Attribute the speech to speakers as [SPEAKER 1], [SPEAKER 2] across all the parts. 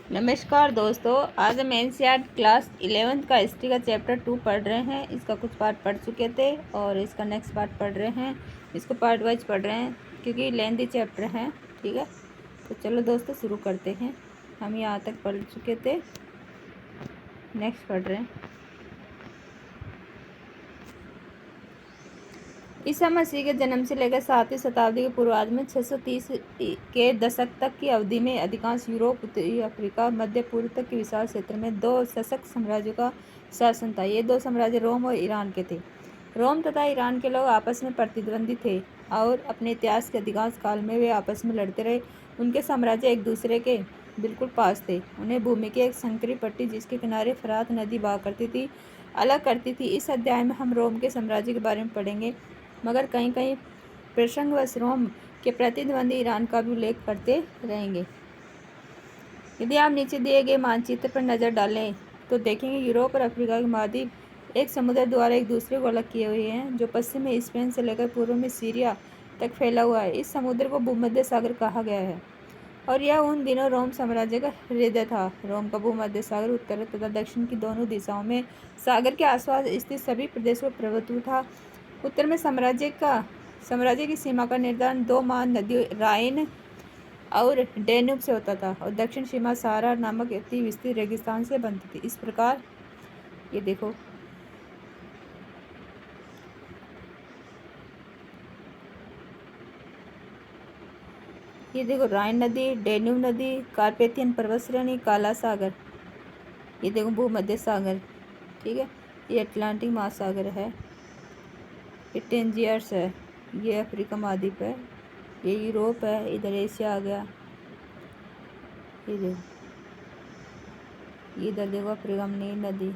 [SPEAKER 1] नमस्कार दोस्तों, आज हम एनसीईआरटी क्लास 11th का हिस्ट्री का चैप्टर 2 पढ़ रहे हैं। इसका कुछ पार्ट पढ़ चुके थे और इसका नेक्स्ट पार्ट पढ़ रहे हैं। इसको पार्ट वाइज पढ़ रहे हैं क्योंकि लेंथी चैप्टर है। ठीक है, तो चलो दोस्तों शुरू करते हैं। हम यहाँ तक पढ़ चुके थे, नेक्स्ट पढ़ रहे हैं। ईसा मसीह के जन्म से लेकर 7वीं शताब्दी के पूर्वार्ध में 630 के दशक तक की अवधि में अधिकांश यूरोप, उत्तरी अफ्रीका, मध्य पूर्व तक के विशाल क्षेत्र में दो सशक्त साम्राज्यों का शासन था। ये दो साम्राज्य रोम और ईरान के थे। रोम तथा ईरान के लोग आपस में प्रतिद्वंदी थे और अपने इतिहास के अधिकांश काल में वे आपस में लड़ते रहे। उनके साम्राज्य एक दूसरे के बिल्कुल पास थे। उन्हें भूमि की एक संकरी पट्टी जिसके किनारे फरात नदी बहा करती थी अलग करती थी। इस अध्याय में हम रोम के साम्राज्य के बारे में पढ़ेंगे, मगर कहीं कहीं प्रसंगवश रोम के प्रतिद्वंदी ईरान का भी उल्लेख करते रहेंगे। यदि आप नीचे दिए गए मानचित्र पर नज़र डालें तो देखेंगे यूरोप और अफ्रीका के महाद्वीप एक समुद्र द्वारा एक दूसरे को अलग किए हुए हैं, जो पश्चिम में स्पेन से लेकर पूर्व में सीरिया तक फैला हुआ है। इस समुद्र को भूमध्य सागर कहा गया है और यह उन दिनों रोम साम्राज्य का हृदय था। रोम का भूमध्य सागर उत्तर तथा दक्षिण की दोनों दिशाओं में सागर के आसपास स्थित सभी प्रदेशों पर प्रभुत्व था। उत्तर में साम्राज्य की सीमा का निर्धारण दो महान नदियों राइन और डैन्यूब से होता था और दक्षिण सीमा सहारा नामक अति विस्तृत रेगिस्तान से बनती थी। इस प्रकार ये देखो, राइन नदी, डैन्यूब नदी, कार्पेथियन पर्वत श्रेणी, काला सागर, ये देखो भूमध्य सागर। ठीक है, ये अटलांटिक महासागर है, ये टेंजियर्स है, ये अफ्रीका महाद्वीप है, ये यूरोप है, इधर एशिया आ गया। ये देखो, इधर देखो अफ्रीका में नील नदी।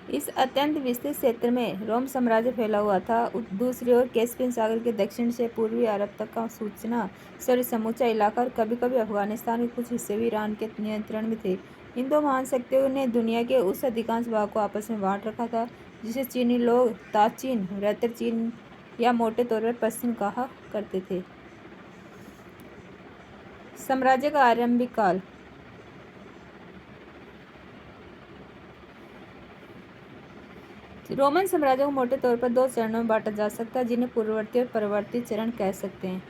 [SPEAKER 1] इस अत्यंत विस्तृत क्षेत्र में रोम साम्राज्य फैला हुआ था। दूसरी ओर कैस्पियन सागर के दक्षिण से पूर्वी अरब तक का समूचा इलाका और कभी कभी अफगानिस्तान के कुछ हिस्से भी ईरान के नियंत्रण में थे। इन दो महान शक्तियों ने दुनिया के उस अधिकांश भाग को आपस में बांट रखा था जिसे चीनी लोग ताचीन, वृत्तर चीन या मोटे तौर पर पश्चिम कहा करते थे। साम्राज्य का आरंभिक काल। रोमन साम्राज्य को मोटे तौर पर दो चरणों में बांटा जा सकता है, जिन्हें पूर्ववर्ती और परवर्ती चरण कह सकते हैं।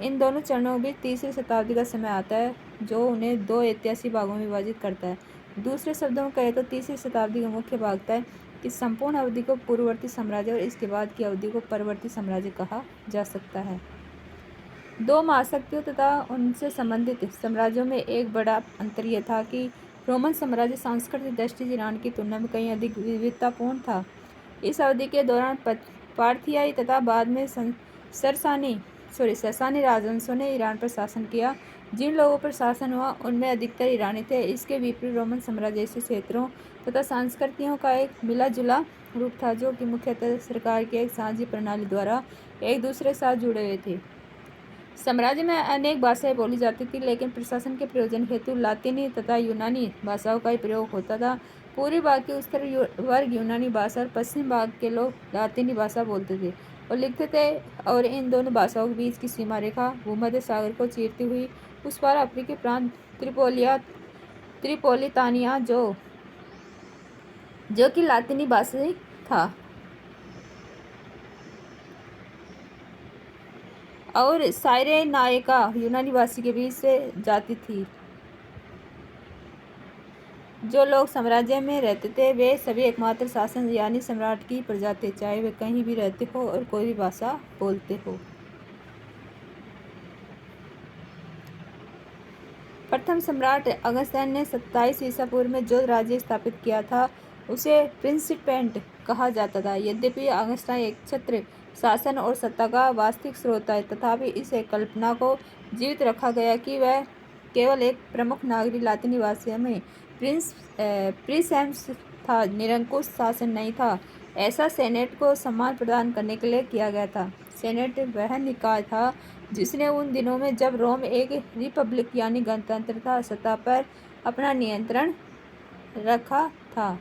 [SPEAKER 1] इन दोनों चरणों के बीच 3वीं शताब्दी का समय आता है, जो उन्हें दो ऐतिहासिक भागों में विभाजित करता है। दूसरे शब्दों में कहें तो 3वीं शताब्दी का मुख्य भाग था। इस संपूर्ण अवधि को पूर्ववर्ती साम्राज्य और इसके बाद की अवधि को परवर्ती साम्राज्य कहा जा सकता है। दो महाशक्तियों तथा उनसे संबंधित साम्राज्यों में एक बड़ा अंतर यह था कि रोमन साम्राज्य सांस्कृतिक दृष्टि से ईरान की तुलना में कहीं अधिक विविधतापूर्ण था। इस अवधि के दौरान पार्थियाई तथा बाद में ससानी राजवंशों ने ईरान पर शासन किया। जिन लोगों पर शासन हुआ उनमें अधिकतर ईरानी थे। इसके विपरीत रोमन साम्राज्य ऐसे क्षेत्रों तथा संस्कृतियों का एक मिला जुला रूप था, जो कि मुख्यतः सरकार की एक साझी प्रणाली द्वारा एक दूसरे के साथ जुड़े हुए थे। साम्राज्य में अनेक भाषाएं बोली जाती थी, लेकिन प्रशासन के प्रयोजन हेतु लातिनी तथा यूनानी भाषाओं का ही प्रयोग होता था। पूर्वी भाग के उत्तर वर्ग यूनानी भाषा और पश्चिम भाग के लोग लातिनी भाषा बोलते थे और लिखते थे, और इन दोनों भाषाओं के बीच की सीमा रेखा भूमध्य सागर को चीरती हुई उस पार अफ्रीकी प्रांत त्रिपोलितानिया जो कि लातिनी भाषी था, और साइरेनाइका यूनानी भाषी के बीच से जाती थी। जो लोग साम्राज्य में रहते थे वे सभी एकमात्र शासन यानी सम्राट की प्रजा थे, चाहे वे कहीं भी रहते हो और कोई भी भाषा बोलते हो। प्रथम सम्राट अगस्तियन ने 27 ईसा पूर्व में जो राज्य स्थापित किया था उसे प्रिंसिपेंट कहा जाता था। यद्यपि अगस्टाइन एक छत्र शासन और सत्ता का वास्तविक स्रोत है, तथापि इस कल्पना को जीवित रखा गया कि वह केवल एक प्रमुख नागरिक लातिनी भाषा में प्रिंसेप्स था, निरंकुश शासन नहीं था। ऐसा सेनेट को सम्मान प्रदान करने के लिए किया गया था। सेनेट वह निकाय था जिसने उन दिनों में, जब रोम एक रिपब्लिक यानी गणतंत्र सत्ता पर अपना नियंत्रण रखा था।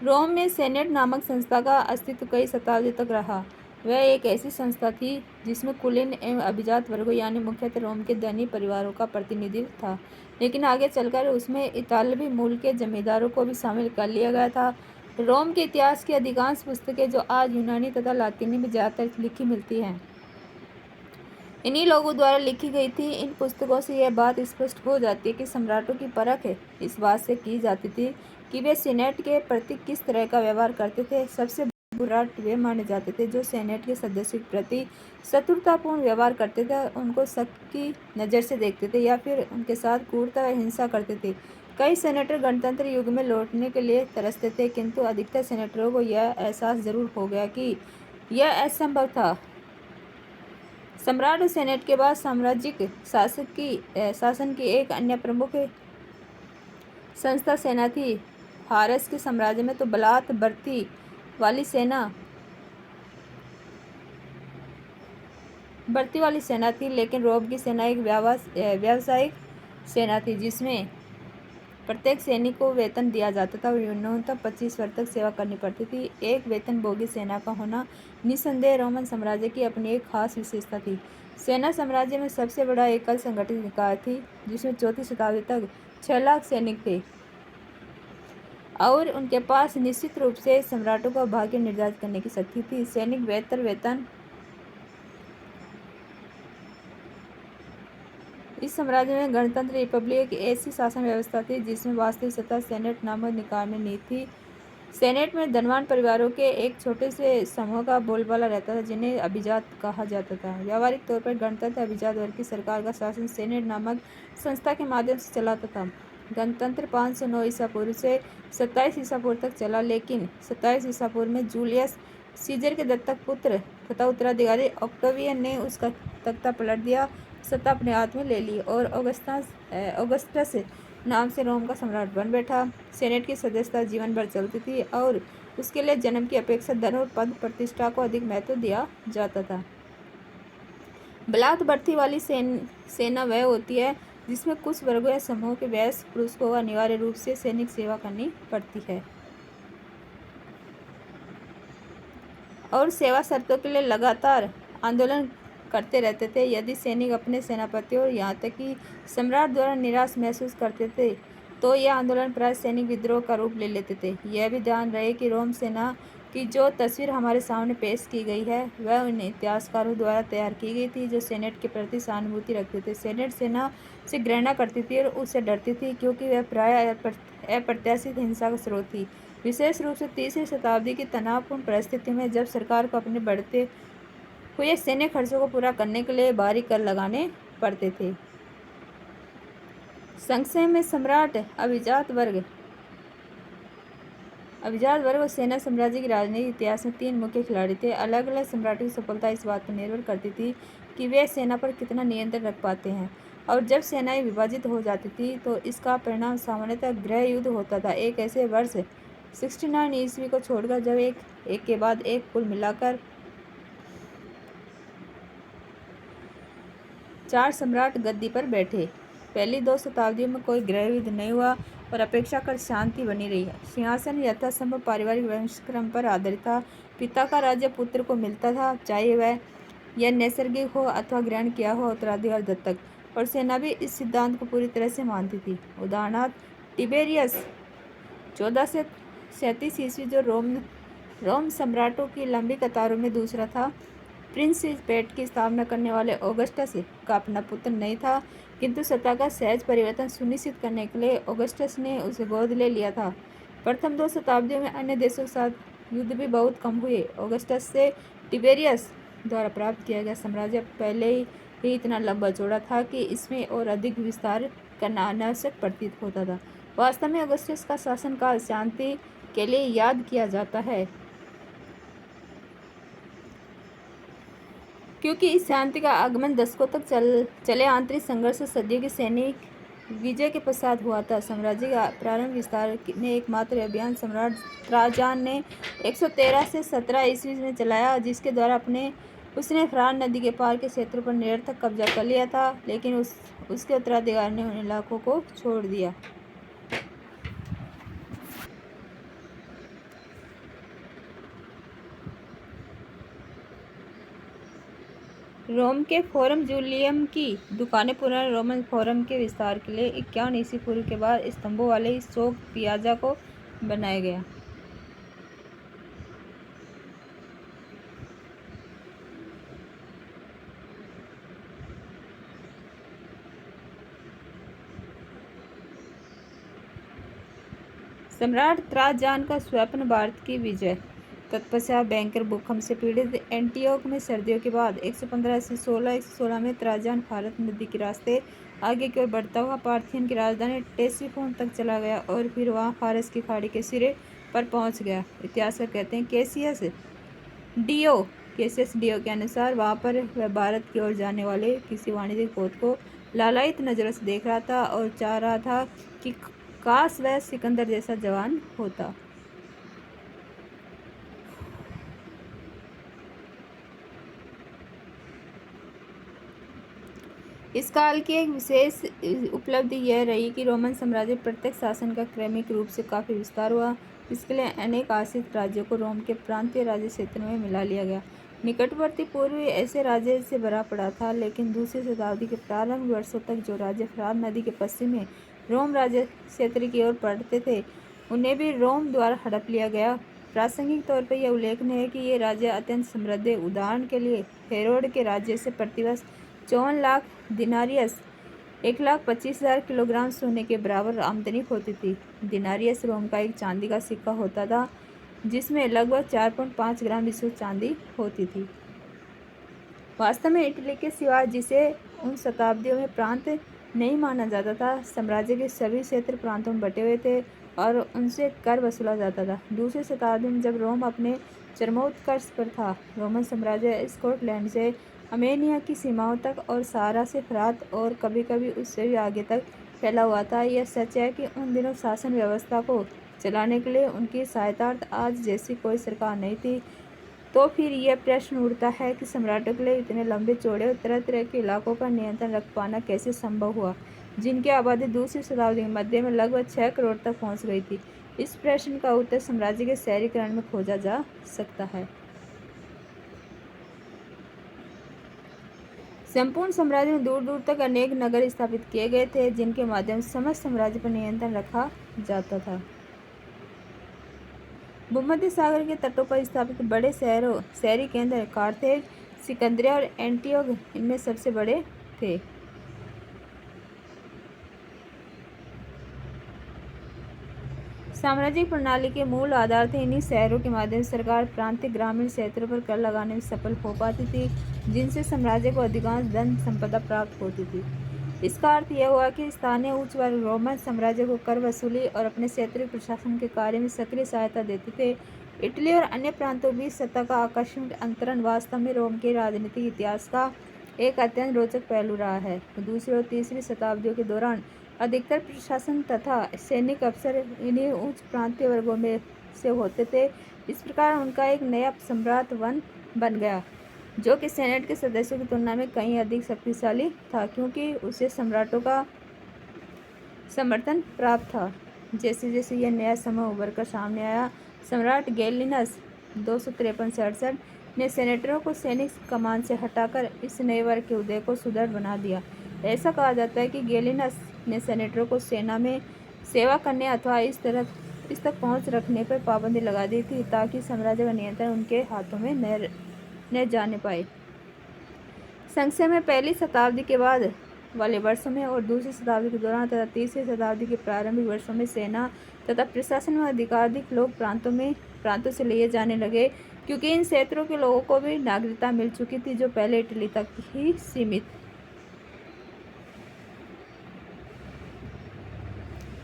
[SPEAKER 1] रोम में सेनेट नामक संस्था का अस्तित्व कई शताब्दी तक रहा। वह एक ऐसी संस्था थी जिसमें कुलीन एवं अभिजात वर्गों यानी मुख्यतः रोम के धनी परिवारों का प्रतिनिधित्व था, लेकिन आगे चलकर उसमें इतालवी मूल के जमींदारों को भी शामिल कर लिया गया था। रोम के इतिहास की अधिकांश पुस्तकें जो आज यूनानी तथा लातीनी में ज़्यादातर लिखी मिलती हैं, इन्हीं लोगों द्वारा लिखी गई थी। इन पुस्तकों से यह बात स्पष्ट हो जाती है कि सम्राटों की परख इस बात से की जाती थी कि वे सीनेट के प्रति किस तरह का व्यवहार करते थे। सबसे बुरा वे माने जाते थे जो सेनेट के सदस्यों के प्रति शत्रुतापूर्ण व्यवहार करते थे, उनको शक की नज़र से देखते थे या फिर उनके साथ क्रूरता व हिंसा करते थे। कई सेनेटर गणतंत्र युग में लौटने के लिए तरसते थे, किंतु अधिकतर सेनेटरों को यह एहसास जरूर हो गया कि यह असंभव था। सम्राट और सेनेट के बाद साम्राज्यिक शासन की एक अन्य प्रमुख संस्था सेना थी। फारस के साम्राज्य में तो बलात् बढ़ती वाली सेना थी, लेकिन रोम की सेना एक व्यावसायिक सेना थी जिसमें प्रत्येक सैनिक को वेतन दिया जाता था और न्यूनतम 25 वर्ष तक सेवा करनी पड़ती थी। एक वेतनभोगी सेना का होना निस्संदेह रोमन साम्राज्य की अपनी एक खास विशेषता थी। सेना साम्राज्य में सबसे बड़ा एकल संगठित निकाय थी जिसमें 4वीं शताब्दी तक 6 लाख सैनिक थे और उनके पास निश्चित रूप से सम्राटों का भाग्य निर्धारित करने की शक्ति थी। सैनिक वेतन इस साम्राज्य में गणतंत्र रिपब्लिक एक ऐसी शासन व्यवस्था थी जिसमें वास्तविक सत्ता सेनेट नामक निकाय में निहित थी। सेनेट में धनवान परिवारों के एक छोटे से समूह का बोलबाला रहता था जिन्हें अभिजात कहा जाता था। व्यावहारिक तौर पर गणतंत्र अभिजात वर्ग की सरकार का शासन सेनेट नामक संस्था के माध्यम से चलाता था। गणतंत्र 509 ईसा पूर्व से 27 ईसा पूर्व तक चला, लेकिन 27 ईसा पूर्व में जूलियस सीजर के दत्तक पुत्र तथा उत्तराधिकारी ऑक्टेवियन ने उसका तख्ता पलट दिया, सत्ता अपने हाथ में ले ली और ऑगस्टस नाम से रोम का सम्राट बन बैठा। सेनेट की सदस्यता जीवन भर चलती थी और उसके लिए जन्म की अपेक्षा धन और पद प्रतिष्ठा को अधिक महत्व दिया जाता था। बलात् बढ़ती वाली सेना वह होती है जिसमें कुछ वर्गों या समूह के वयस्क पुरुष को अनिवार्य रूप से सैनिक सेवा करनी पड़ती है और सेवा शर्तों के लिए लगातार आंदोलन करते रहते थे। यदि सैनिक अपने सेनापति और यहाँ तक कि सम्राट द्वारा निराश महसूस करते थे तो यह आंदोलन प्राय सैनिक विद्रोह का रूप ले लेते थे। यह भी ध्यान रहे कि रोम सेना की जो तस्वीर हमारे सामने पेश की गई है वह उन इतिहासकारों द्वारा तैयार की गई थी जो सेनेट के प्रति सहानुभूति रखते थे। सेनेट सेना से घृणा करती थी और उससे डरती थी क्योंकि वह प्राय अप्रत्याशित हिंसा का स्रोत थी, विशेष रूप से 30वीं शताब्दी की तनावपूर्ण परिस्थिति में जब सरकार को अपने बढ़ते हुए सैन्य खर्चों को पूरा करने के लिए भारी कर लगाने पड़ते थे। संक्षेप में सम्राट, अभिजात वर्ग और सेना साम्राज्य के राजनीतिक इतिहास में 3 मुख्य खिलाड़ी थे। अलग अलग सम्राटों की सफलता इस बात पर निर्भर करती थी कि वे सेना पर कितना नियंत्रण रख पाते हैं और जब सेनाएं विभाजित हो जाती थी तो इसका परिणाम सामान्यतः गृह युद्ध होता था। एक ऐसे वर्ष 69 ईस्वी को छोड़कर जब एक के बाद एक कुल मिलाकर 4 सम्राट गद्दी पर बैठे। पहली 2 शताब्दियों में कोई गृह युद्ध नहीं हुआ और अपेक्षाकृत शांति बनी रही। सिंहासन यथासंभव पारिवारिक वंशक्रम पर आधारित था। पिता का राज्य पुत्र को मिलता था, चाहे वह यह नैसर्गिक हो अथवा ग्रहण किया हो उत्तराधिकार दत्तक, और सेना भी इस सिद्धांत को पूरी तरह से मानती थी। उदाहरणार्थ टिबेरियस 1437 ईस्वी जो रोम सम्राटों की लंबी कतारों में दूसरा था। प्रिंस पेट की स्थापना करने वाले ऑगस्टस का अपना पुत्र नहीं था, किंतु सत्ता का सहज परिवर्तन सुनिश्चित करने के लिए ऑगस्टस ने उसे गोद ले लिया था। प्रथम 2 शताब्दियों में अन्य देशों के साथ युद्ध भी बहुत कम हुए। ऑगस्टस से टिबेरियस द्वारा प्राप्त किया गया साम्राज्य पहले ही इतना लंबा चौड़ा था कि इसमें और अधिक विस्तार करना अनावश्यक प्रतीत होता था। वास्तव में ऑगस्टस का शासनकाल शांति के लिए याद किया जाता है, क्योंकि इस शांति का आगमन दशकों तक चले आंतरिक संघर्ष सदियों की सैनिक विजय के पश्चात हुआ था। साम्राज्य का प्रारंभिक विस्तार में एकमात्र अभियान सम्राट ट्राजान ने 113 से 17 ईस्वी में चलाया, जिसके द्वारा उसने फ्रान नदी के पार के क्षेत्रों पर निरर्थक कब्जा कर लिया था, लेकिन उसके उत्तराधिकारी ने उन इलाकों को छोड़ दिया। रोम के फोरम जूलियम की दुकानें पुराने रोमन फोरम के विस्तार के लिए 51 ईस्वी पूर्व के बाद स्तंभों वाले इस चौक पियाजा को बनाया गया। सम्राट त्राजान का स्वप्न भारत की विजय। तत्पश्चात भयंकर भूकंप से पीड़ित एंटियोक में सर्दियों के बाद 115 से 116 में त्राजान फारत नदी के रास्ते आगे की ओर बढ़ता हुआ पार्थियन की राजधानी टेसिफोन तक चला गया और फिर वहां फारस की खाड़ी के सिरे पर पहुंच गया। इतिहासकार कहते हैं केसियस डियो के अनुसार वहां पर वह भारत की ओर जाने वाले किसी वाणिज्यिक पोत को लालायित नजरों से देख रहा था और चाह रहा था कि काश वह सिकंदर जैसा जवान होता। इस काल की एक विशेष उपलब्धि यह रही कि रोमन साम्राज्य प्रत्यक्ष शासन का क्रमिक रूप से काफ़ी विस्तार हुआ। इसके लिए अनेक आश्रित राज्यों को रोम के प्रांतीय राज्य क्षेत्र में मिला लिया गया। निकटवर्ती पूर्व ऐसे राज्य से भरा पड़ा था, लेकिन दूसरी शताब्दी के प्रारंभिक वर्षों तक जो राज्य फरात नदी के पश्चिम में रोम राज्य क्षेत्र की ओर पड़ते थे, उन्हें भी रोम द्वारा हड़प लिया गया। प्रासंगिक तौर पर यह उल्लेखनीय है कि ये राज्य अत्यंत समृद्ध। उदाहरण के लिए हेरोड के राज्य से प्रतिवर्ष 54 लाख दिनारियस 1,25,000 किलोग्राम सोने के बराबर आमदनी होती थी। दिनारियस रोम का एक चांदी का सिक्का होता था, जिसमें लगभग 4.5 ग्राम विशुद्ध चांदी होती थी। वास्तव में इटली के सिवा, जिसे उन शताब्दियों में प्रांत नहीं माना जाता था, साम्राज्य के सभी क्षेत्र प्रांतों में बटे हुए थे और उनसे कर वसूला जाता था। दूसरी शताब्दी में जब रोम अपने चरमोत्कर्ष पर था, रोमन साम्राज्य स्कॉटलैंड से अर्मेनिया की सीमाओं तक और सहारा से फरात और कभी-कभी उससे भी आगे तक फैला हुआ था। यह सच है कि उन दिनों शासन व्यवस्था को चलाने के लिए उनकी सहायतार्थ आज जैसी कोई सरकार नहीं थी। तो फिर यह प्रश्न उठता है कि सम्राटों के लिए इतने लंबे चौड़े और तरह-तरह के इलाकों पर नियंत्रण रख पाना कैसे संभव हुआ, जिनकी आबादी दूसरी शताब्दी के मध्य में लगभग 6 करोड़ तक पहुंच गई थी। इस प्रश्न का उत्तर साम्राज्य के शहरीकरण में खोजा जा सकता है। संपूर्ण साम्राज्य में दूर दूर तक अनेक नगर स्थापित किए गए थे, जिनके माध्यम से समस्त साम्राज्य पर नियंत्रण रखा जाता था। भूमध्य सागर के तटों पर स्थापित बड़े शहरी केंद्र कार्थेज, सिकंदरिया और एंटियोक इनमें सबसे बड़े थे। साम्राज्यिक प्रणाली के मूल आधार थे। इन्हीं शहरों के माध्यम से सरकार प्रांतीय ग्रामीण क्षेत्रों पर कर लगाने में सफल हो पाती थी, जिनसे साम्राज्य को अधिकांश धन संपदा प्राप्त होती थी। इसका अर्थ यह हुआ कि स्थानीय उच्च वर्ग रोमन साम्राज्य को कर वसूली और अपने क्षेत्रीय प्रशासन के कार्य में सक्रिय सहायता देते थे। इटली और अन्य प्रांतों बीच सत्ता का आकस्मिक अंतरण वास्तव में रोम के राजनीतिक इतिहास का एक अत्यंत रोचक पहलू रहा है। दूसरी और तीसरी शताब्दियों के दौरान अधिकतर प्रशासन तथा सैनिक अफसर इन्हीं उच्च प्रांतीय वर्गों में से होते थे। इस प्रकार उनका एक नया सम्राट बन गया, जो कि सेनेट के सदस्यों की तुलना में कहीं अधिक शक्तिशाली था, क्योंकि उसे सम्राटों का समर्थन प्राप्त था। जैसे जैसे यह नया समूह उभर कर सामने आया, सम्राट गैलिनस 253 से 68 ने सेनेटरों को सैनिक कमान से हटाकर इस नए वर्ग के उदय को सुदृढ़ बना दिया। ऐसा कहा जाता है कि गैलिनस ने सेनेटरों को सेना में सेवा करने अथवा इस तक पहुंच रखने पर पाबंदी लगा दी थी, ताकि साम्राज्य का नियंत्रण उनके हाथों में न जाने पाए। संक्षेप में पहली शताब्दी के बाद वाले वर्षों में और दूसरी शताब्दी के दौरान तथा तीसरी शताब्दी के प्रारंभिक वर्षों में सेना तथा प्रशासन में अधिकाधिक लोग प्रांतों से लिए जाने लगे, क्योंकि इन क्षेत्रों के लोगों को भी नागरिकता मिल चुकी थी, जो पहले इटली तक ही सीमित।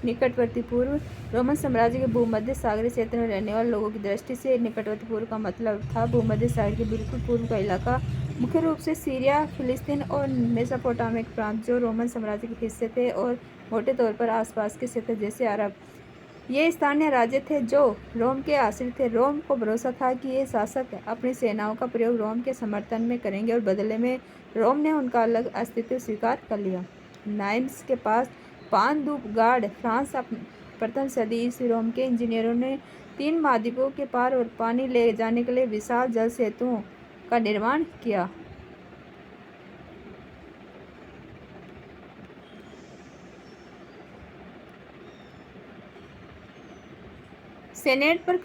[SPEAKER 1] निकटवर्ती पूर्व रोमन साम्राज्य के भूमध्य सागरीय क्षेत्र में रहने वाले लोगों की दृष्टि से निकटवर्ती पूर्व का मतलब था भूमध्य सागर के बिल्कुल पूर्व का इलाका, मुख्य रूप से सीरिया, फिलिस्तीन और मेसोपोटामिक प्रांत, जो रोमन साम्राज्य के हिस्से थे, और मोटे तौर पर आसपास के क्षेत्र जैसे अरब। ये स्थानीय राज्य थे जो रोम के आश्रित थे। रोम को भरोसा था कि ये शासक अपनी सेनाओं का प्रयोग रोम के समर्थन में करेंगे और बदले में रोम ने उनका अलग अस्तित्व स्वीकार कर लिया। नाइम्स के पास पान दू गार्ड फ्रांस प्रथम सदी ईस्वी रोम के इंजीनियरों ने 3 महाद्वीपों के पार और पानी ले जाने के लिए विशाल जल सेतुओं का निर्माण किया। सेनेट पर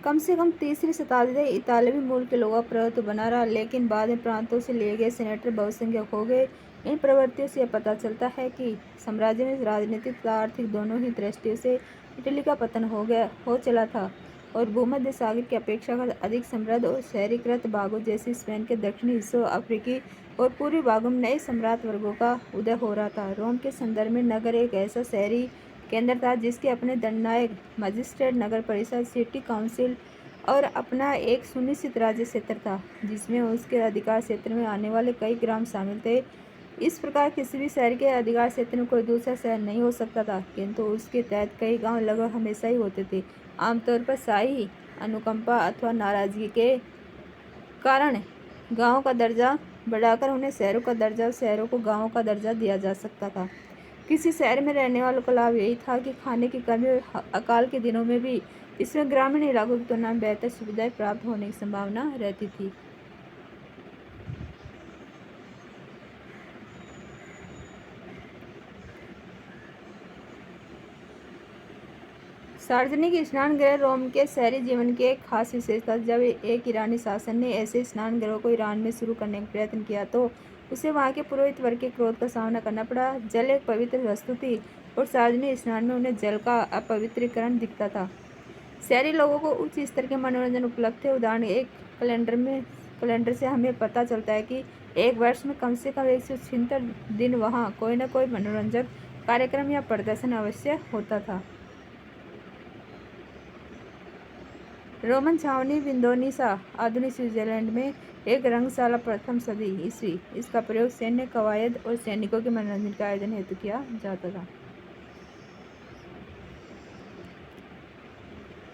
[SPEAKER 1] कम से कम तीसरी शताब्दी तक इतालवी मूल के लोगों का प्रभुत्व बना रहा, लेकिन बाद में प्रांतों से लिए गए सेनेटर बहुसंख्यक हो गए। इन प्रवृत्तियों से यह पता चलता है कि साम्राज्य में राजनीतिक तथा आर्थिक दोनों ही दृष्टियों से इटली का पतन हो चला था और भूमध्य सागर की अपेक्षाकृत अधिक समृद्ध और शहरीकृत भागों जैसे स्पेन के दक्षिणी हिस्सों, अफ्रीकी और पूर्वी भागों में नए सम्राट वर्गों का उदय हो रहा था। रोम के संदर्भ में नगर एक ऐसा शहरी केंद्र था जिसके अपने दंडनायक, मजिस्ट्रेट, नगर परिषद, सिटी काउंसिल और अपना एक सुनिश्चित राज्य क्षेत्र था जिसमें उसके अधिकार क्षेत्र में आने वाले कई ग्राम शामिल थे। इस प्रकार किसी भी शहर के अधिकार क्षेत्र में कोई दूसरा शहर नहीं हो सकता था, किंतु उसके तहत कई गांव लगभग हमेशा ही होते थे। आमतौर पर शाही अनुकंपा अथवा नाराजगी के कारण गांवों का दर्जा बढ़ाकर उन्हें शहरों का दर्जा और शहरों को गांवों का दर्जा दिया जा सकता था। किसी शहर में रहने वालों का लाभ यही था कि खाने की कमी और अकाल के दिनों में भी इसमें ग्रामीण इलाकों की तुलना में बेहतर सुविधाएं प्राप्त होने की संभावना रहती थी। सार्वजनिक स्नान गृह रोम के शहरी जीवन की एक खास विशेषता। जब एक ईरानी शासन ने ऐसे स्नान गृहों को ईरान में शुरू करने का प्रयत्न किया तो उसे वहां के पुरोहित वर्ग के क्रोध का सामना करना पड़ा। जल एक पवित्र वस्तु थी और सार्वजनिक स्नान में उन्हें जल का अपवित्रीकरण दिखता था। शहरी लोगों को उच्च स्तर के मनोरंजन उपलब्ध थे। उदाहरण एक कैलेंडर से हमें पता चलता है कि एक वर्ष में कम से कम 176 दिन वहाँ कोई न कोई मनोरंजक कार्यक्रम या प्रदर्शन अवश्य होता था। रोमन छावनी विंडोनिसा आधुनिक स्विट्जरलैंड में एक रंगशाला प्रथम सदी ईस्वी। इसका प्रयोग सैन्य कवायद और सैनिकों के मनोरंजन का आयोजन हेतु किया जाता था।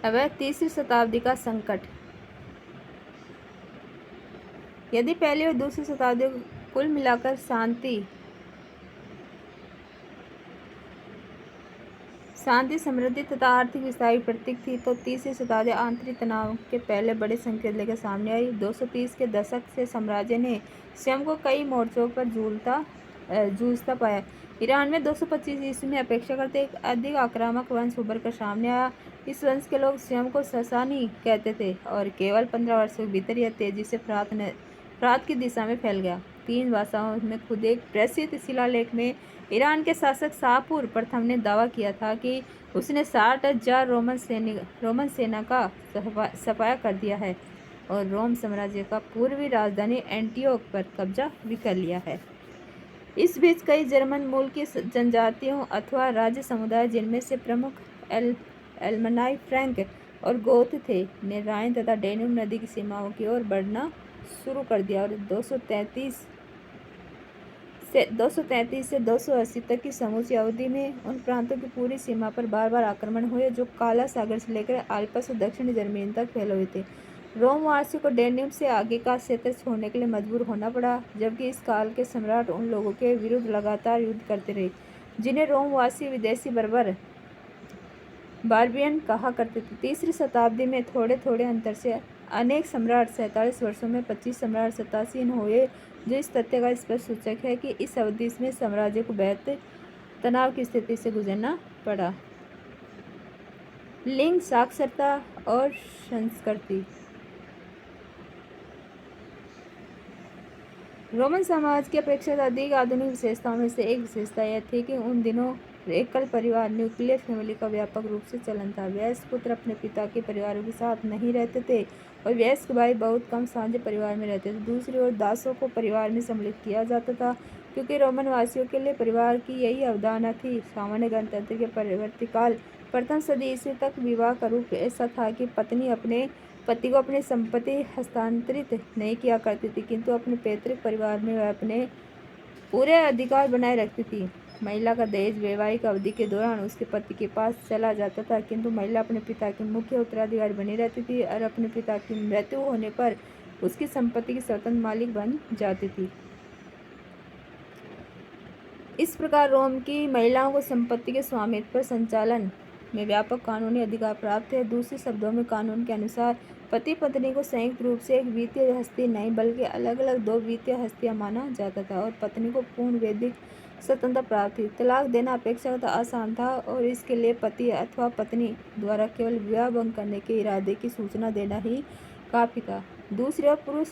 [SPEAKER 1] अब तीसरी शताब्दी का संकट। यदि पहली और दूसरी शताब्दी कुल मिलाकर शांति, समृद्धि तथा आर्थिक विस्तार की प्रतीक थी, तो तीसरी शताब्दी आंतरिक तनाव के पहले बड़े संकेत लेकर सामने आई। 230 के दशक से साम्राज्य ने स्वयं को कई मोर्चों पर जूझता पाया। ईरान में 225 ईस्वी में अपेक्षाकृत एक अधिक आक्रामक वंश उभर कर सामने आया। इस वंश के लोग स्वयं को ससानी कहते थे और केवल 15 वर्षों के भीतर यह तेजी से फ्रात की दिशा में फैल गया। 3 भाषाओं में खुद एक प्रसिद्ध शिलालेख में ईरान के शासक शाहपुर प्रथम ने दावा किया था कि उसने 60,000 रोमन सेना का सफाया कर दिया है और रोम साम्राज्य का पूर्वी राजधानी एंटियोक पर कब्जा भी कर लिया है। इस बीच कई जर्मन मूल की जनजातियों अथवा राज्य समुदाय, जिनमें से प्रमुख एल्मनाई, फ्रैंक और गोथ थे, ने राइन तथा डेन्यूब नदी की सीमाओं की ओर बढ़ना शुरू कर दिया और 233 से 280 तक की समूची अवधि में उन प्रांतों की पूरी सीमा पर बार बार आक्रमण हुए जो काला सागर से लेकर आल्प्स और दक्षिणी जर्मनी तक फैले हुए थे। रोम वासियों को डेन्यूब से आगे का क्षेत्र छोड़ने के लिए मजबूर होना पड़ा, जबकि इस काल के सम्राट उन लोगों के विरुद्ध लगातार युद्ध करते रहे जिन्हें रोम वासी विदेशी बारबियन कहा करते थे। तीसरी शताब्दी में थोड़े थोड़े अंतर से अनेक सम्राट 47 वर्षों में 25 सम्राट सत्तासीन हुए, जो इस तथ्य का स्पष्ट सूचक है कि इस अवधि में साम्राज्य को बेहद तनाव की स्थिति से गुजरना पड़ा। लिंग, साक्षरता और संस्कृति। रोमन समाज की अपेक्षा अधिक आधुनिक विशेषताओं में से एक विशेषता यह थी कि उन दिनों एकल परिवार, न्यूक्लियर फैमिली का व्यापक रूप से चलन था। वयस्क पुत्र अपने पिता के परिवारों के साथ नहीं रहते थे और वयस्क भाई बहुत कम साझे परिवार में रहते थे। दूसरी ओर दासों को परिवार में सम्मिलित किया जाता था, क्योंकि रोमन वासियों के लिए परिवार की यही अवधारणा थी। सामान्य गणतंत्र के परवर्ती काल प्रथम सदी ईस्वी तक विवाह का रूप ऐसा था कि पत्नी अपने पति को अपनी संपत्ति हस्तांतरित नहीं किया करती थी, किंतु अपने पैतृक परिवार में वह अपने पूरे अधिकार बनाए रखती थी। महिला का दहेज वैवाहिक अवधि के दौरान उसके पति के पास चला जाता था, किंतु महिला अपने पिता की मुख्य उत्तराधिकारी बनी रहती थी और अपने पिता की मृत्यु होने पर उसकी संपत्ति की स्वतंत्र मालिक बन जाती थी। इस प्रकार रोम की महिलाओं को संपत्ति के स्वामित्व पर संचालन में व्यापक कानूनी अधिकार प्राप्त है। दूसरे शब्दों में, कानून के अनुसार पति पत्नी को संयुक्त रूप से एक वित्तीय हस्ती नहीं बल्कि अलग अलग 2 वित्तीय हस्तियां माना जाता था और पत्नी को पूर्ण वैदिक स्वतंत्रता प्राप्त थी। तलाक देना अपेक्षाकृत आसान था और इसके लिए पति अथवा पत्नी द्वारा केवल विवाह भंग करने के इरादे की सूचना देना ही काफी था। दूसरी ओर पुरुष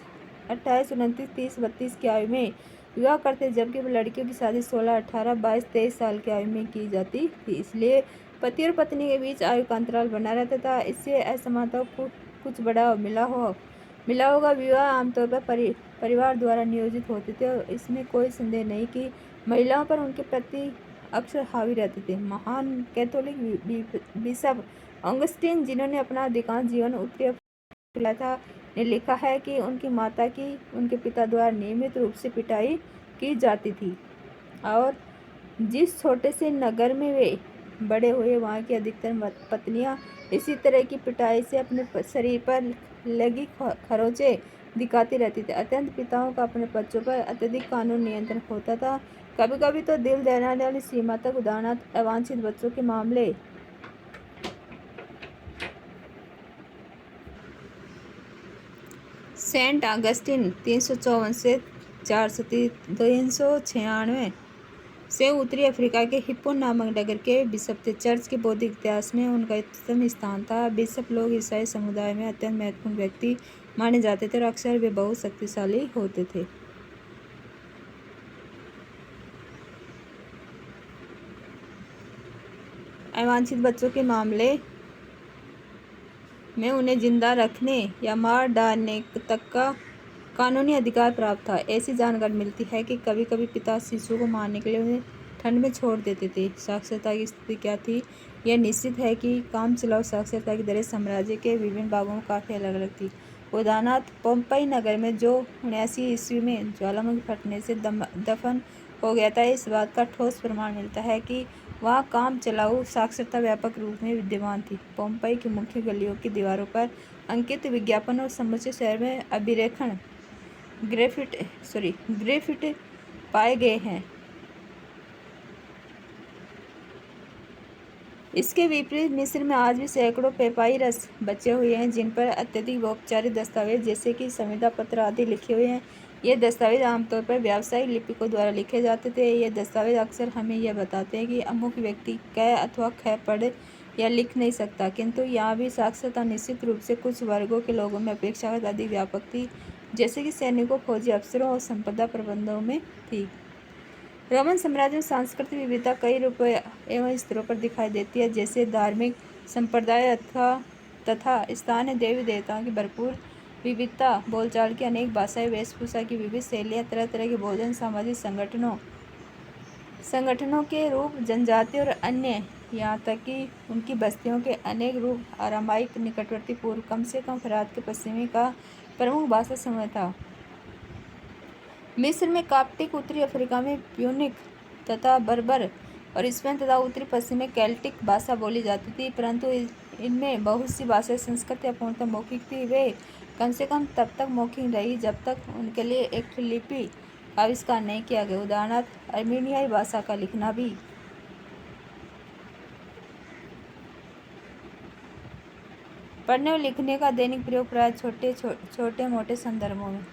[SPEAKER 1] 28, 29, 30, 32 की आयु में विवाह करते, जबकि लड़कियों की शादी 16, 18, 22, 23 साल की आयु में की जाती थी। इसलिए पति और पत्नी के बीच आयु का अंतराल बना रहता था। इससे असमानता को कुछ बढ़ावा मिला होगा। विवाह आमतौर पर परिवार द्वारा नियोजित होते थे और इसमें कोई संदेह नहीं कि महिलाओं पर उनके प्रति अक्सर हावी रहते थे। महान कैथोलिक बिशप ऑगस्टीन, जिन्होंने अपना अधिकांश जीवन उत्तरी अफ्रीका था, ने लिखा है कि उनकी माता की उनके पिता द्वारा नियमित रूप से पिटाई की जाती थी और जिस छोटे से नगर में वे बड़े हुए, वहाँ की अधिकतर पत्नियां इसी तरह की पिटाई से अपने शरीर पर लगी खरोंचें दिखाती रहती थी। अत्यंत पिताओं का अपने बच्चों पर अत्यधिक कानून नियंत्रण होता था, कभी कभी तो दिल दहलाने वाली सीमा तक। उदाहरणार्थ अवांछित बच्चों के मामले सेंट ऑगस्टिन 354 से 396 से उत्तरी अफ्रीका के हिप्पो नामक नगर के बिशप थे। चर्च के बौद्धिक इतिहास में उनका उत्तम स्थान था। बिशप लोग ईसाई समुदाय में अत्यंत महत्वपूर्ण व्यक्ति माने जाते थे और अक्सर वे बहुत शक्तिशाली होते थे। अवांछित बच्चों के मामले में उन्हें जिंदा रखने या मार डालने तक का कानूनी अधिकार प्राप्त था। ऐसी जानकारी मिलती है कि कभी कभी पिता शिशु को मारने के लिए उन्हें ठंड में छोड़ देते थे। साक्षरता की स्थिति क्या थी? यह निश्चित है कि काम चलाऊ साक्षरता की दरें साम्राज्य के विभिन्न भागों में काफ़ी अलग अलग थी। उदाहरणार्थ पोम्पई नगर में, जो 79 ईस्वी में ज्वालामुखी फटने से दफन हो गया था, इस बात का ठोस प्रमाण मिलता है कि वहाँ काम चलाऊ साक्षरता व्यापक रूप में विद्यमान थी। पोम्पई की मुख्य गलियों की दीवारों पर अंकित विज्ञापन और समूचे शहर में अभिलेखन ग्रेफिटी पाए गए हैं। इसके विपरीत मिस्र में आज भी सैकड़ों पेपाइरस बचे हुए हैं, जिन पर अत्यधिक औपचारिक दस्तावेज जैसे कि संविदा पत्र आदि लिखे हुए हैं। ये दस्तावेज आमतौर पर व्यावसायिक लिपिकों द्वारा लिखे जाते थे। ये दस्तावेज अक्सर हमें यह बताते हैं कि अमुक व्यक्ति क अथवा ख पढ़ या लिख नहीं सकता, किंतु यहाँ भी साक्षरता निश्चित रूप से कुछ वर्गों के लोगों में अपेक्षाकृत अधिक व्यापक थी, जैसे कि सैनिकों, फौजी अफसरों और संपदा प्रबंधों में थी। रोमन साम्राज्य में सांस्कृतिक विविधता कई रूपों एवं स्तरों पर दिखाई देती है, जैसे धार्मिक संप्रदाय तथा स्थानीय देवी देवताओं की भरपूर विविधता, बोलचाल की अनेक भाषाएं, वेशभूषा की विविध शैलियाँ, तरह तरह के भोजन, सामाजिक संगठनों के रूप, जनजाति और अन्य, यहाँ तक कि उनकी बस्तियों के अनेक रूप। अरामाइक निकटवर्ती पूर्व कम से कम फरात के पश्चिमी का प्रमुख भाषा समूह था। मिस्र में काप्टिक, उत्तरी अफ्रीका में प्यूनिक तथा बर्बर और स्पेन तथा उत्तरी पश्चिम में केल्टिक भाषा बोली जाती थी, परंतु इनमें बहुत सी भाषाएं संस्कृत या पूर्णतः मौखिक थी। वे कम से कम तब तक मौखिक रही जब तक उनके लिए एक लिपि का आविष्कार नहीं किया गया। उदाहरणार्थ अर्मीनियाई भाषा का लिखना भी पढ़ने और लिखने का दैनिक प्रयोग प्राय छोटे मोटे संदर्भों में।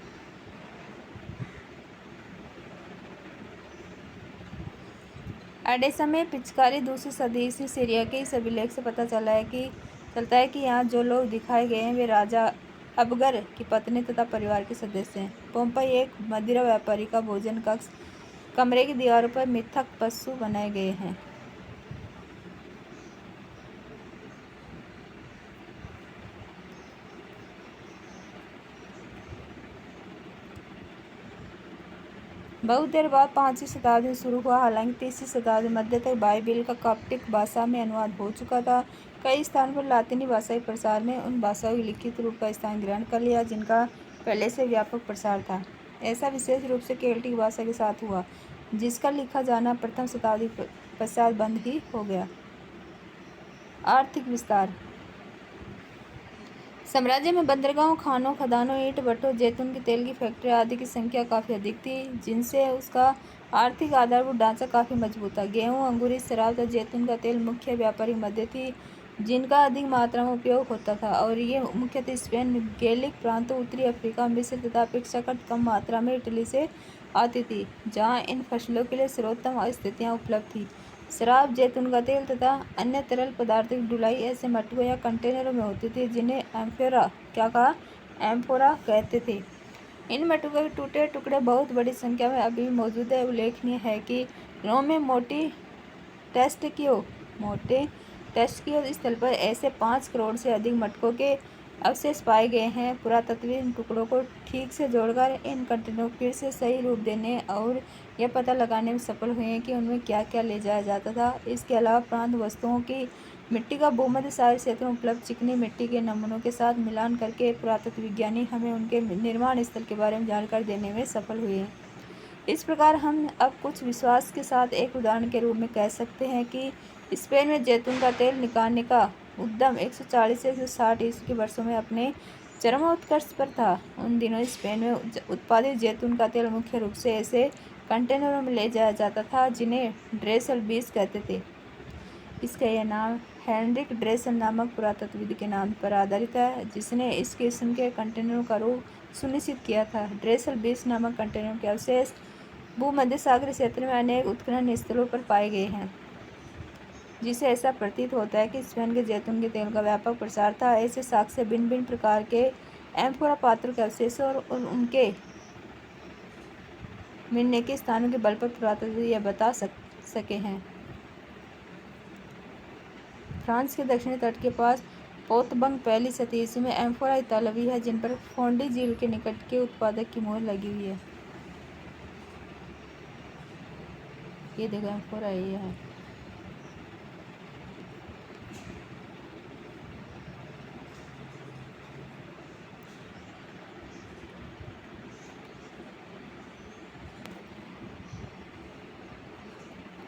[SPEAKER 1] एडेसा में पिचकारी 2वीं सदी ईस्वी सीरिया के इस अभिलेख से पता चलता है कि यहाँ जो लोग दिखाए गए हैं वे राजा अबगर की पत्नी तथा परिवार के सदस्य हैं। पोम्पई एक मदिरा व्यापारी का भोजन कक्ष, कमरे की दीवारों पर मिथक पशु बनाए गए हैं। बहुत देर बाद 5वीं शताब्दी में शुरू हुआ, हालांकि 30वीं शताब्दी मध्य तक बाइबिल का काप्टिक भाषा में अनुवाद हो चुका था। कई स्थानों पर लातिनी भाषाई प्रसार में उन भाषाओं के लिखित रूप का स्थान ग्रहण कर लिया जिनका पहले से व्यापक प्रसार था। ऐसा विशेष रूप से केल्टिक भाषा के साथ हुआ, जिसका लिखा जाना प्रथम शताब्दी पश्चात बंद ही हो गया। आर्थिक विस्तार। साम्राज्य में बंदरगाहों, खानों, खदानों, ईंट भट्टों, जैतून के तेल की फैक्ट्री आदि की संख्या काफ़ी अधिक थी, जिनसे उसका आर्थिक आधारभूत ढांचा काफ़ी मजबूत था। गेहूँ, अंगूरी, शराब तथा जैतून का तेल मुख्य व्यापारिक मद्य थी। जिनका अधिक मात्रा में उपयोग होता था, और ये मुख्यतः स्पेन, गैलिक प्रांतों, उत्तरी अफ्रीका, मिस्र तथा अपेक्षाकृत कम मात्रा में इटली से आती थी, जहाँ इन फसलों के लिए सर्वोत्तम स्थितियाँ उपलब्ध थी। शराब, जैतून का तेल तथा अन्य तरल पदार्थों की ढुलाई ऐसे मटकों या कंटेनरों में होती थी जिन्हें एम्फोरा कहते थे। इन मटकों के टूटे टुकड़े बहुत बड़ी संख्या में अभी भी मौजूद है। उल्लेखनीय है कि रोम में मोटे टेस्टियो स्थल पर ऐसे 5 करोड़ से अधिक मटकों के अवशेष पाए गए हैं। पुरातत्वविद इन टुकड़ों को ठीक से जोड़कर इन कंटेनरों को फिर से सही रूप देने और यह पता लगाने में सफल हुए हैं कि उनमें क्या क्या ले जाया जाता था। इसके अलावा प्रांत वस्तुओं की मिट्टी का भूमध्य सागरीय क्षेत्र में उपलब्ध चिकनी मिट्टी के नमूनों के साथ मिलान करके पुरातत्व विज्ञानी हमें उनके निर्माण स्थल के बारे में जानकारी देने में सफल हुए हैं। इस प्रकार हम अब कुछ विश्वास के साथ एक उदाहरण के रूप में कह सकते हैं कि स्पेन में जैतून का तेल निकालने का उद्यम 140 से 160 ईस्वी के वर्षों में अपने चरमोत्कर्ष पर था। उन दिनों स्पेन में उत्पादित जैतून का तेल मुख्य रूप से ऐसे कंटेनरों में ले जाया जाता था जिन्हें ड्रेसल बीज कहते थे। इसका यह नाम हेनरिक ड्रेसल नामक पुरातत्वविद के नाम पर आधारित है, जिसने इस किस्म के कंटेनरों का रूप सुनिश्चित किया था। ड्रेसल बीज नामक कंटेनरों के अवशेष भूमध्य सागरीय क्षेत्र में अनेक उत्खनन स्थलों पर पाए गए हैं, जिससे ऐसा प्रतीत होता है कि स्पेन के जैतून के तेल का व्यापक प्रसार था। ऐसे साक्ष्य भिन्न भिन्न प्रकार के एम्फोरा पात्रों के अवशेषों और उनके मिलने के स्थानों के बल पर पुरातत्वविद यह बता सके हैं। फ्रांस के दक्षिणी तट के पास पोतबंग पहली शताब्दी ईस्वी में एम्फोरा इतालवी है, जिन पर फोंडी झील के निकट के उत्पादक की मोहर लगी हुई है। ये देखो एम्फोरा ये है।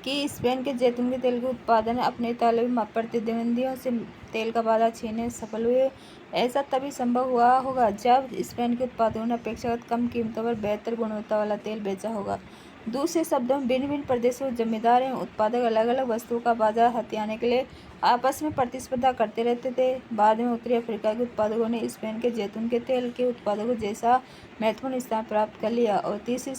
[SPEAKER 1] कि स्पेन के जैतून के तेल के उत्पादन अपने इतालवी प्रतिद्वंदियों से तेल का बाधा छीनने में सफल हुए। ऐसा तभी संभव हुआ होगा जब स्पेन के उत्पादकों ने अपेक्षाकृत कम कीमतों पर बेहतर गुणवत्ता वाला तेल बेचा होगा। दूसरे शब्दों में भिन्न भिन्न प्रदेशों जमींदार एवं उत्पादक अलग अलग वस्तुओं का बाजार हथियाने के लिए आपस में प्रतिस्पर्धा करते रहते थे। बाद में उत्तरी अफ्रीका के उत्पादकों ने स्पेन के जैतून के तेल के उत्पादकों जैसा महत्वपूर्ण स्थान प्राप्त कर लिया, और तीसरी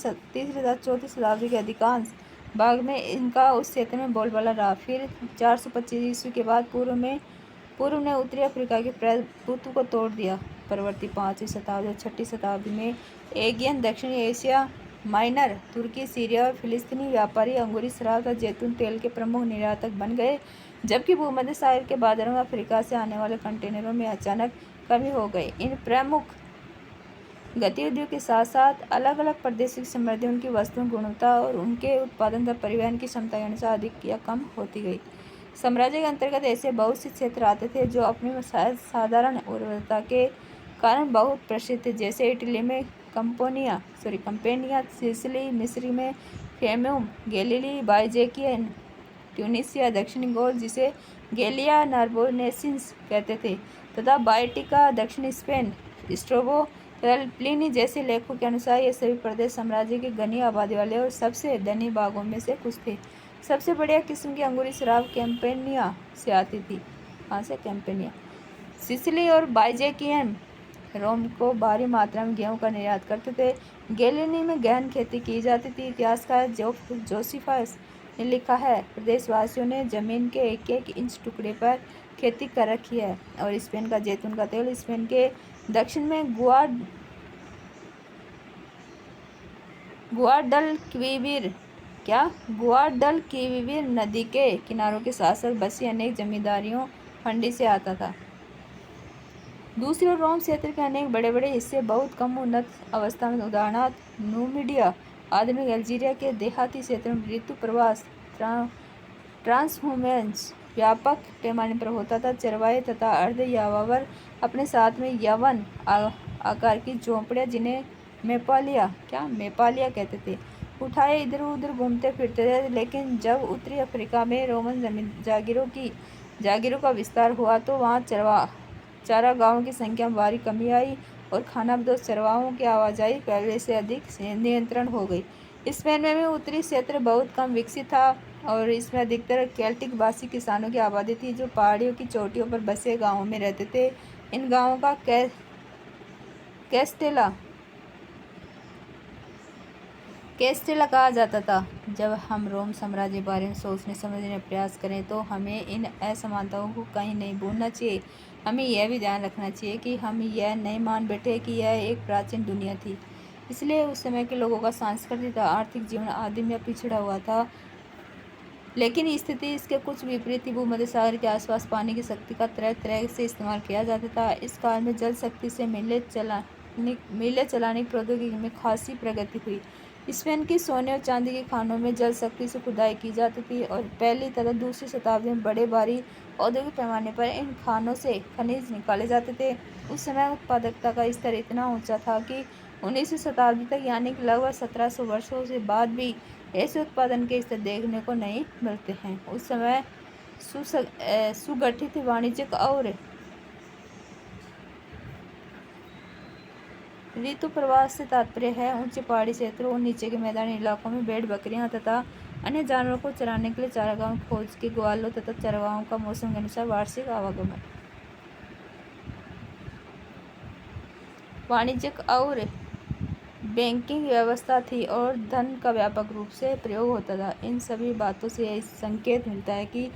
[SPEAKER 1] तथा चौथी शताब्दी के अधिकांश भाग में इनका उस क्षेत्र में बोलबाला रहा। फिर 425 ईस्वी के बाद पूर्व ने उत्तरी अफ्रीका के प्रभुत्व को तोड़ दिया। परवर्ती 5वीं शताब्दी और 6वीं शताब्दी में एगियन, दक्षिणी एशिया माइनर, तुर्की, सीरिया और फिलिस्तीनी व्यापारी अंगूरी शराब तथा जैतून तेल के प्रमुख निर्यातक बन गए, जबकि भूमध्य सागर के बाजारों में अफ्रीका से आने वाले कंटेनरों में अचानक कमी हो गई। इन प्रमुख गतिविधियों के साथ साथ अलग अलग प्रदेशों की समृद्धि उनकी वस्तुओं गुणवत्ता और उनके उत्पादन तथा परिवहन की क्षमता के अनुसार अधिक या कम होती गई। साम्राज्य के अंतर्गत ऐसे बहुत से क्षेत्र आते थे जो अपनी साधारण उर्वरता के कारण बहुत प्रसिद्ध थे, जैसे इटली में कंपेनिया, सिसिली, मिस्र में फेमुम, गैलिली बाइजेकियन, ट्यूनिसिया, दक्षिणी गौल जिसे गैलिया नार्बोनेसिंस कहते थे, तथा बाइटिका, दक्षिणी स्पेन। स्ट्रोबो तथा प्लिनी जैसे लेखकों के अनुसार ये सभी प्रदेश साम्राज्य के घनी आबादी वाले और सबसे धनी भागों में से कुछ थे। सबसे बढ़िया किस्म की अंगूरी शराब कैंपेनिया से आती थी। कहाँ से? कैंपेनिया। सिसिली और बाइजेकियन रोम को भारी मात्रा में गेहूं का निर्यात करते थे। गैलिनी में गहन खेती की जाती थी। इतिहासकार जोसिफस ने लिखा है, प्रदेशवासियों ने जमीन के एक एक इंच टुकड़े पर खेती कर रखी है। और स्पेन का जैतून का तेल स्पेन के दक्षिण में गुआडलक्विविर नदी के किनारों के साथ साथ बसी अनेक जमींदारियों फंडी से आता था। दूसरी ओर रोम क्षेत्र के अनेक बड़े बड़े हिस्से बहुत कम उन्नत अवस्था में, उदाहरणार्थ नुमिडिया, आधुनिक अल्जीरिया के देहाती क्षेत्रों में ऋतु प्रवास ट्रांसहुमेंस व्यापक पैमाने पर होता था। चरवाहे तथा अर्ध यायावर अपने साथ में यवन आकार की झोंपड़ियाँ, जिन्हें मेपालिया कहते थे, उठाए इधर उधर घूमते फिरते थे। लेकिन जब उत्तरी अफ्रीका में रोमन जागीरों का विस्तार हुआ तो वहाँ चारागाहों की संख्या में भारी कमी आई और खानाबदोश चरवाहों की आवाजाही पहले से अधिक नियंत्रण हो गई। स्पेन में भी उत्तरी क्षेत्र बहुत कम विकसित था। और इसमें अधिकतर केल्टिक वासी किसानों की आबादी थी जो पहाड़ियों की चोटियों पर बसे गांवों में रहते थे। इन गांवों का कैस्टेला कैस्टेला कहा जाता था। जब हम रोम साम्राज्य के बारे में सोचने समझने का प्रयास करें तो हमें इन असमानताओं को कहीं नहीं भूलना चाहिए। हमें यह भी ध्यान रखना चाहिए कि हम यह नहीं मान बैठे कि यह एक प्राचीन दुनिया थी। इसलिए उस समय के लोगों का सांस्कृतिक आर्थिक जीवन आदिम या पिछड़ा हुआ था, लेकिन स्थिति इसके कुछ विपरीत थी। भूमध्य सागर के आसपास पानी की शक्ति का तरह तरह से इस्तेमाल किया जाता था। इस काल में जल शक्ति से मिले चलाने की प्रौद्योगिकी में खासी प्रगति हुई। स्पेन की सोने और चांदी की खानों में जल शक्ति से खुदाई की जाती थी और पहली तथा दूसरी शताब्दी में बड़े भारी औद्योगिक पैमाने पर इन खानों से खनिज निकाले जाते थे। उस समय उत्पादकता का स्तर इतना ऊंचा था कि 19वीं शताब्दी तक यानी कि लगभग 1700 वर्षों से बाद भी ऐसे उत्पादन के स्तर देखने को नहीं मिलते हैं। उस समय सुगठित वाणिज्यिक और ऋतु प्रवास से तात्पर्य है ऊंचे पहाड़ी क्षेत्रों और नीचे के मैदानी इलाकों में भेड़ बकरियां तथा अन्य जानवरों को चराने के लिए चारागाहों की खोज के ग्वालों तथा चरवाहों का मौसम के अनुसार वार्षिक आवागमन। वाणिज्यिक और बैंकिंग व्यवस्था थी और धन का व्यापक रूप से प्रयोग होता था। इन सभी बातों से यह संकेत मिलता है कि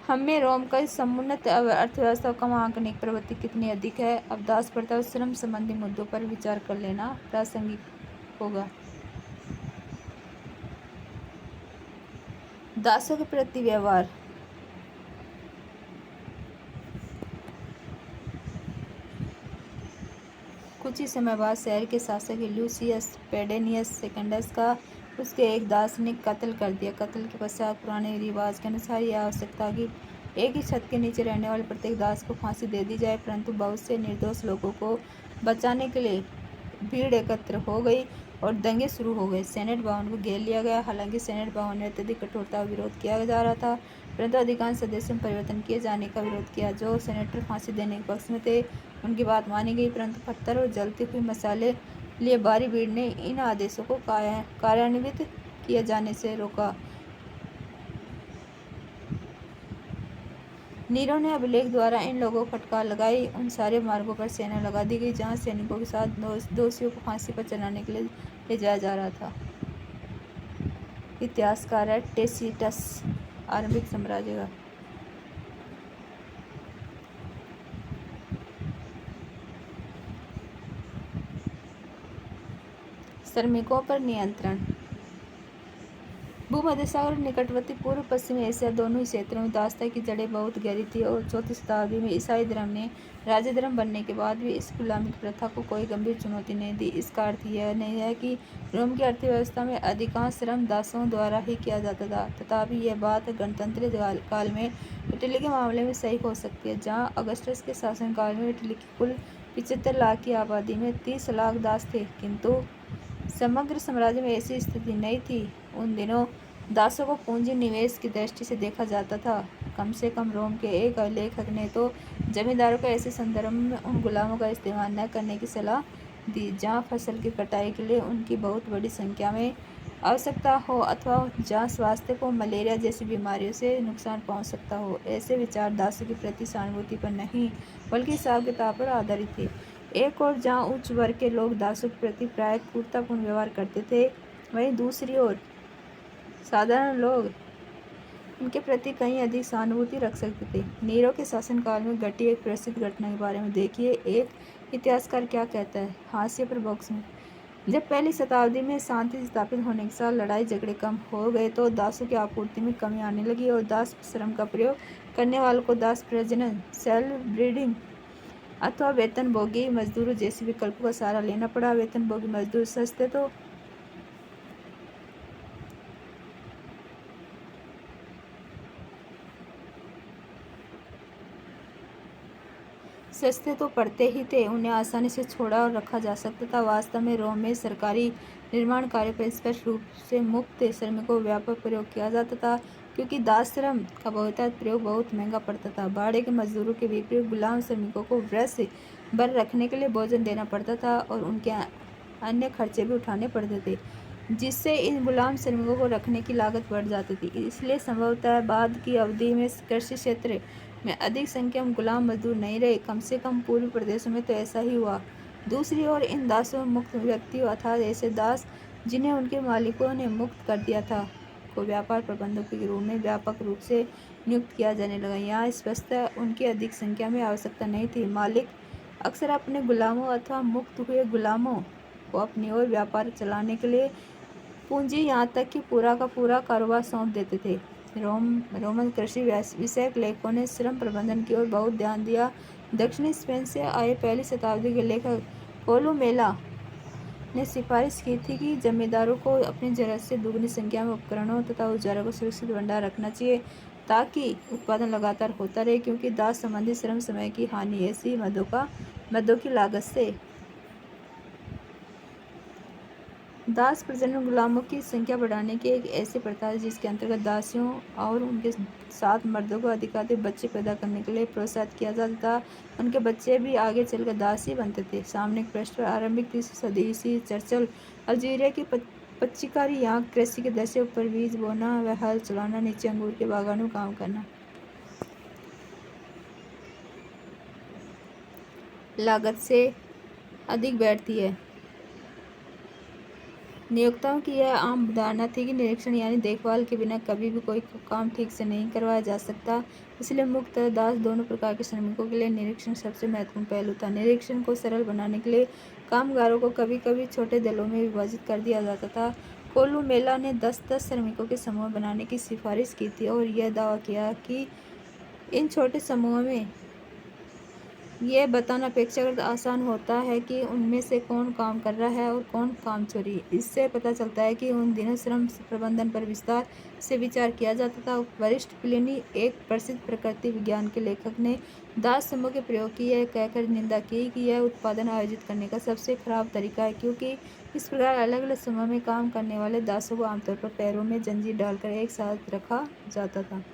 [SPEAKER 1] हमें रोम का समुन्नत अर्थव्यवस्था कम आंकने की प्रवृत्ति कितनी अधिक है। अब दास प्रथा और श्रम संबंधी मुद्दों पर विचार कर लेना प्रासंगिक होगा। दासों के प्रति व्यवहार। कुछ ही समय बाद शहर के शासक लूसियस पेडेनियस सेकंडस का उसके एक दास ने कत्ल कर दिया। कत्ल के पश्चात पुराने रिवाज के अनुसार यह आवश्यक था कि एक ही छत के नीचे रहने वाले प्रत्येक दास को फांसी दे दी जाए, परंतु बहुत से निर्दोष लोगों को बचाने के लिए भीड़ एकत्र हो गई और दंगे शुरू हो गए। सेनेट भवन को घेर लिया गया। हालांकि सेनेट भवन में अत्यधिक कठोरता का विरोध किया जा रहा था, परंतु अधिकांश सदस्यों ने परिवर्तन किए जाने का विरोध किया। जो सेनेटर फांसी देने के पक्ष में थे उनकी बात मानी गई, परंतु पत्थर और जलती हुई मसाले लिए भारी भीड़ ने इन आदेशों को कार्यान्वित किए जाने से रोका। नीरो ने अभिलेख द्वारा इन लोगों को फटकार लगाई। उन सारे मार्गों पर सेना लगा दी गई जहां सैनिकों के साथ दोषियों को फांसी पर चढ़ाने के लिए ले जाया जा रहा था। इतिहासकार है टेसिटस। आरंभिक साम्राज्य का श्रमिकों पर नियंत्रण। भूमध्य सागर और निकटवर्ती पूर्व पश्चिमी एशिया दोनों ही क्षेत्रों में दासता की जड़ें बहुत गहरी थी और 4वीं शताब्दी में ईसाई धर्म ने राज्य धर्म बनने के बाद भी इस गुलामी की प्रथा को कोई गंभीर चुनौती नहीं दी। इसका अर्थ यह नहीं है कि रोम की अर्थव्यवस्था में अधिकांश श्रम दासों द्वारा ही किया जाता था। तथापि यह बात गणतंत्र काल में इटली के मामले में सही हो सकती है, जहाँ अगस्टस के शासनकाल में इटली की कुल 75 लाख की आबादी में 30 लाख दास थे, किंतु समग्र साम्राज्य में ऐसी स्थिति नहीं थी। उन दिनों दासों को पूंजी निवेश की दृष्टि से देखा जाता था। कम से कम रोम के एक लेखक ने तो जमींदारों को ऐसे संदर्भ में उन गुलामों का इस्तेमाल न करने की सलाह दी जहां फसल की कटाई के लिए उनकी बहुत बड़ी संख्या में आवश्यकता हो अथवा जहां स्वास्थ्य को मलेरिया जैसी बीमारियों से नुकसान पहुंच सकता हो। ऐसे विचार दासों के प्रति सहानुभूति पर नहीं बल्कि हिसाब किताब पर आधारित थे। एक और जहां उच्च वर्ग के लोग दासों के प्रति प्रायः क्रूरतापूर्ण व्यवहार करते थे, वहीं दूसरी ओर साधारण लोग इनके प्रति कहीं अधिक सहानुभूति रख सकते थे। नीरो के शासनकाल में घटी एक प्रसिद्ध घटना के बारे में देखिए। एक इतिहासकार क्या कहता है। हाशिए पर बॉक्स में जब पहली शताब्दी में शांति स्थापित होने के साथ लड़ाई झगड़े कम हो गए तो दासों की आपूर्ति में कमी आने लगी और दास श्रम का प्रयोग करने वालों को दास प्रजनन, सेल्फ ब्रीडिंग अथवा वेतनभोगी मजदूरों जैसे विकल्पों का सहारा लेना पड़ा। वेतनभोगी मजदूर सस्ते तो पड़ते ही थे, उन्हें आसानी से छोड़ा और रखा जा सकता था। वास्तव में रोम में सरकारी निर्माण कार्य पर स्पष्ट रूप से मुक्त श्रमिकों को व्यापक प्रयोग किया जाता था, क्योंकि दास श्रम का बहुतायत प्रयोग बहुत महंगा पड़ता था। भाड़े के मजदूरों के विपरीत गुलाम श्रमिकों को वर्ष भर रखने के लिए भोजन देना पड़ता था और उनके अन्य खर्चे भी उठाने पड़ते थे। जिससे इन गुलाम श्रमिकों को रखने की लागत बढ़ जाती थी। इसलिए संभवतः बाद की अवधि में कृषि क्षेत्र में अधिक संख्या में गुलाम मजदूर नहीं रहे। कम से कम पूर्वी प्रदेशों में तो ऐसा ही हुआ। दूसरी ओर इन दासों मुक्त व्यक्तियों अर्थात ऐसे दास जिन्हें उनके मालिकों ने मुक्त कर दिया था को व्यापार प्रबंधकों के रूप में व्यापक रूप से नियुक्त किया जाने लगा। यहाँ स्पष्टतः उनकी अधिक संख्या में आवश्यकता नहीं थी। मालिक अक्सर अपने गुलामों अथवा मुक्त हुए गुलामों को अपनी ओर व्यापार चलाने के लिए पूंजी यहाँ तक कि पूरा का पूरा कारोबार सौंप देते थे। रोमन कृषि विषयक लेखकों ने श्रम प्रबंधन की ओर बहुत ध्यान दिया। दक्षिणी स्पेन से आए पहली शताब्दी के लेखक कोलुमेला ने सिफारिश की थी कि जमींदारों को अपनी जरूरत से दुगनी संख्या में उपकरणों तथा औजारों को सुरक्षित भंडार रखना चाहिए ताकि उत्पादन लगातार होता रहे, क्योंकि दास संबंधी श्रम समय की हानि ऐसी मदों की लागत से दास प्रजनन गुलामों की संख्या बढ़ाने की एक ऐसी प्रथा है जिसके अंतर्गत दासियों और उनके साथ मर्दों को अधिकाधिक बच्चे पैदा करने के लिए प्रोत्साहित किया जाता था। उनके बच्चे भी आगे चलकर दास ही बनते थे। सामरिक पृष्ठ पर आरंभिक 30वीं सदी ईस्वी चर्चल अल्जीरिया की पच्चीकारी यहाँ कृषि के दशे ऊपर बीज बोना व हल चलाना, नीचे अंगूर के बागानों में काम करना। लागत से अधिक बैठती है। नियोक्ताओं की यह आम धारणा थी कि निरीक्षण यानी देखभाल के बिना कभी भी कोई काम ठीक से नहीं करवाया जा सकता। इसलिए मुक्त और दास दोनों प्रकार के श्रमिकों के लिए निरीक्षण सबसे महत्वपूर्ण पहलू था। निरीक्षण को सरल बनाने के लिए कामगारों को कभी कभी छोटे दलों में विभाजित कर दिया जाता था। कोलुमेला ने 10-10 श्रमिकों के समूह बनाने की सिफारिश की थी और यह दावा किया कि इन छोटे समूहों में यह बताना अपेक्षाकृत आसान होता है कि उनमें से कौन काम कर रहा है और कौन कामचोरी। इससे पता चलता है कि उन दिनों श्रम प्रबंधन पर विस्तार से विचार किया जाता था। वरिष्ठ प्लिनी, एक प्रसिद्ध प्रकृति विज्ञान के लेखक, ने दास समूह के प्रयोग की यह कहकर निंदा की कि यह उत्पादन आयोजित करने का सबसे खराब तरीका है, क्योंकि इस प्रकार अलग अलग समूह में काम करने वाले दासों को आमतौर पर पैरों में जंजीर डालकर एक साथ रखा जाता था।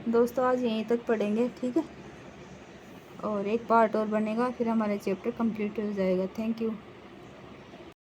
[SPEAKER 1] दोस्तों आज यहीं तक पढ़ेंगे, ठीक है, और एक पार्ट और बनेगा, फिर हमारा चैप्टर कंप्लीट हो जाएगा। Thank you.